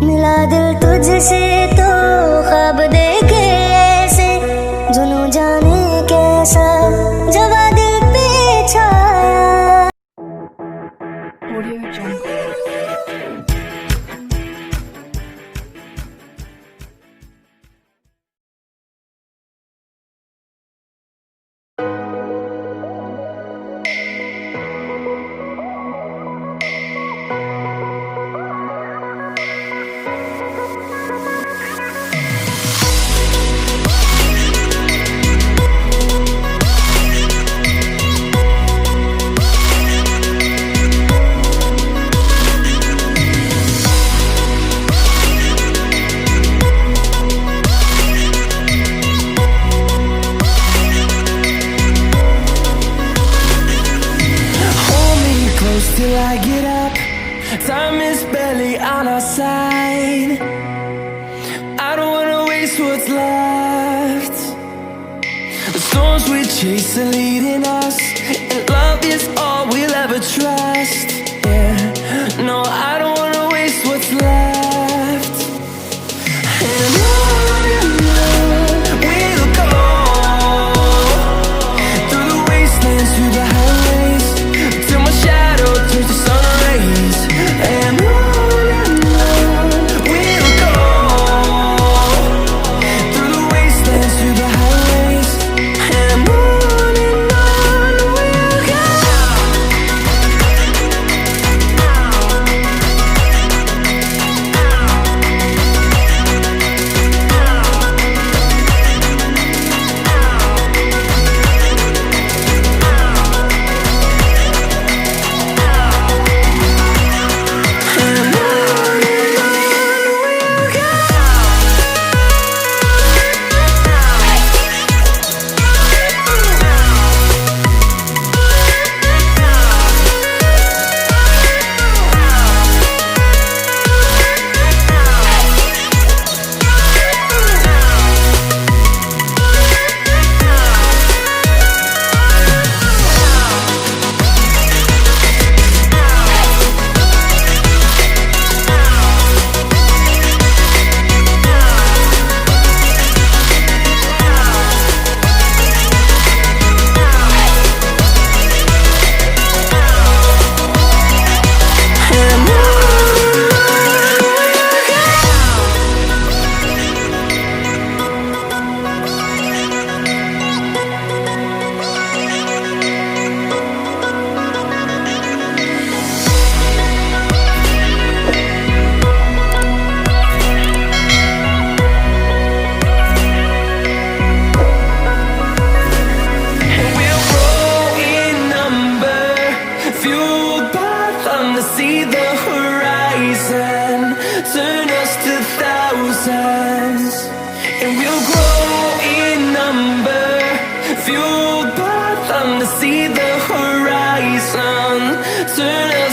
मिला दिल तुझसे तो ख्वाब देखे ऐसे, जुनून जाने कैसा जवा दिल पे छाया। Audio Jungle. Till I get up, time is barely on our side. I don't wanna waste what's left. The storms we chase are leading us, and love is all we'll ever trust. Yeah, no, I don't wanna waste what's left. And on we'll go, through the wastelands, through the highways, till my shadow turns to sun rays. And on we'll go, through the wastelands, through the highways. And on we'll go. See the horizon, turn us to thousands, and we'll grow in number, fueled by them to see the horizon, turn us